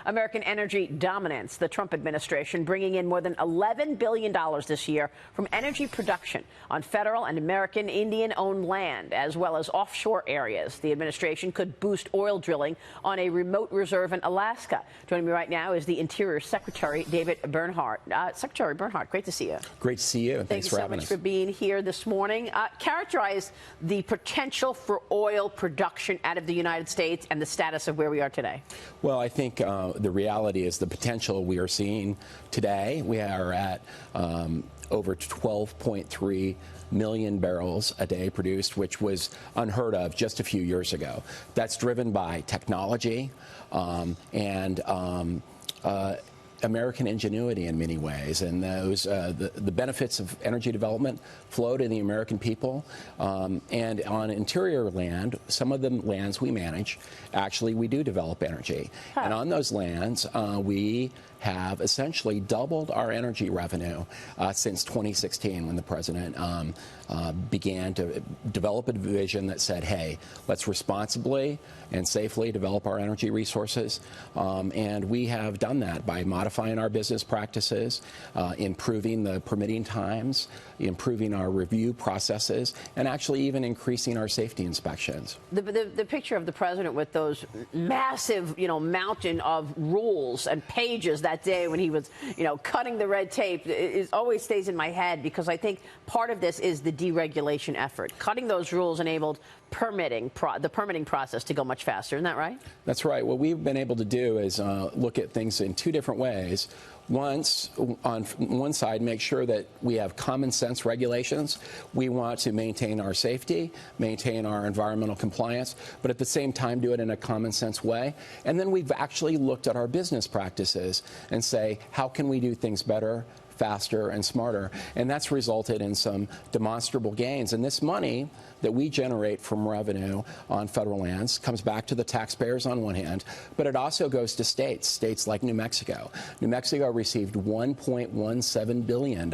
American energy dominance. The Trump administration bringing in more than $11 billion this year from energy production on federal and American Indian-owned land, as well as offshore areas. The administration could boost oil drilling on a remote reserve in Alaska. Joining me right now is the Interior Secretary David Bernhardt. Secretary Bernhardt, great to see you. Great to see you. Thanks for having us. Thank you so much for being here this morning. Characterize the potential for oil production out of the United States and the status of where we are today. Well, I think the reality is the potential we are seeing today. We are at over 12.3 million barrels a day produced, which was unheard of just a few years ago. That's driven by technology and American ingenuity in many ways, and those the benefits of energy development flow to the American people. And on interior land, some of the lands we manage, actually we do develop energy. And on those lands, we have essentially doubled our energy revenue since 2016, when the president began to develop a vision that said, hey, let's responsibly and safely develop our energy resources. And we have done that by modifying our business practices, improving the permitting times, improving our review processes, and actually even increasing our safety inspections. The picture of the president with those massive, mountain of rules and pages that day when he was, cutting the red tape, always stays in my head, because I think part of this is the deregulation effort. Cutting those rules enabled the permitting process to go much faster. Isn't that right? That's right. What we've been able to do is look at things in two different ways. Once, on one side, make sure that we have common sense regulations. We want to maintain our safety, maintain our environmental compliance, but at the same time do it in a common sense way. And then we've actually looked at our business practices and say, how can we do things better, faster, and smarter? And that's resulted in some demonstrable gains. And this money that we generate from revenue on federal lands comes back to the taxpayers on one hand, but it also goes to states like New Mexico. New Mexico received $1.17 billion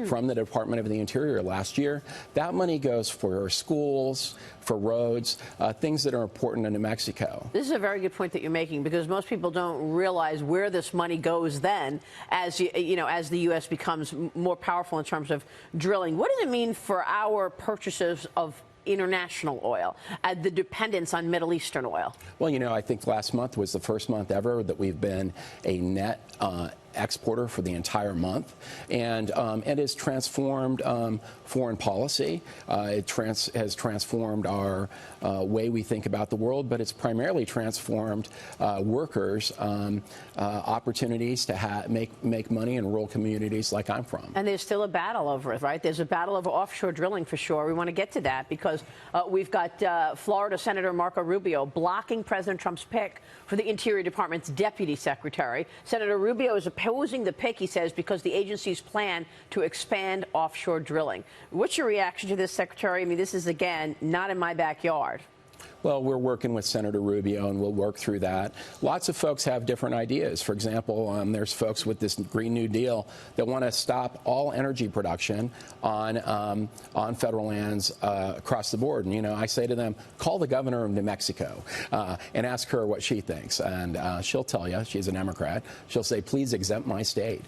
from the Department of the Interior last year. That money goes for schools, for roads, things that are important to New Mexico. This is a very good point that you're making, because most people don't realize where this money goes then as as the U.S. becomes more powerful in terms of drilling. What does it mean for our purchases of international oil, the dependence on Middle Eastern oil? Well, I think last month was the first month ever that we've been a net exporter for the entire month, and it has transformed foreign policy. It has transformed our way we think about the world, but it's primarily transformed workers' opportunities to make money in rural communities like I'm from. And there's still a battle over it, right? There's a battle over offshore drilling for sure. We want to get to that because we've got Florida Senator Marco Rubio blocking President Trump's pick for the Interior Department's deputy secretary. Senator Rubio is opposing the pick, he says, because the agency's plan to expand offshore drilling. What's your reaction to this, Secretary? I mean, this is, again, not in my backyard. Well, we're working with Senator Rubio, and we'll work through that. Lots of folks have different ideas. For example, there's folks with this Green New Deal that want to stop all energy production on federal lands across the board. And, I say to them, call the governor of New Mexico and ask her what she thinks. And she'll tell you, she's a Democrat, she'll say, please exempt my state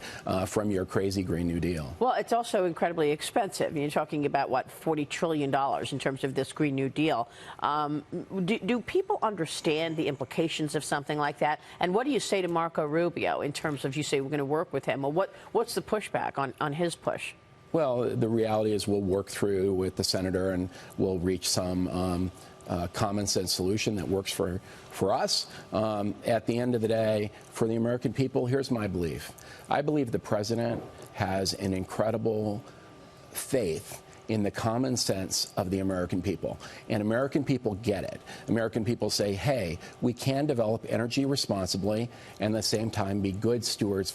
from your crazy Green New Deal. Well, it's also incredibly expensive. You're talking about, what, $40 trillion in terms of this Green New Deal. Do people understand the implications of something like that? And what do you say to Marco Rubio in terms of, you say we're going to work with him? Well, what's the pushback on his push? Well, the reality is we'll work through with the senator and we'll reach some common sense solution that works for us. At the end of the day, for the American people, here's my belief. I believe the president has an incredible faith in the common sense of the American people. And American people get it. American people say, hey, we can develop energy responsibly and at the same time be good stewards.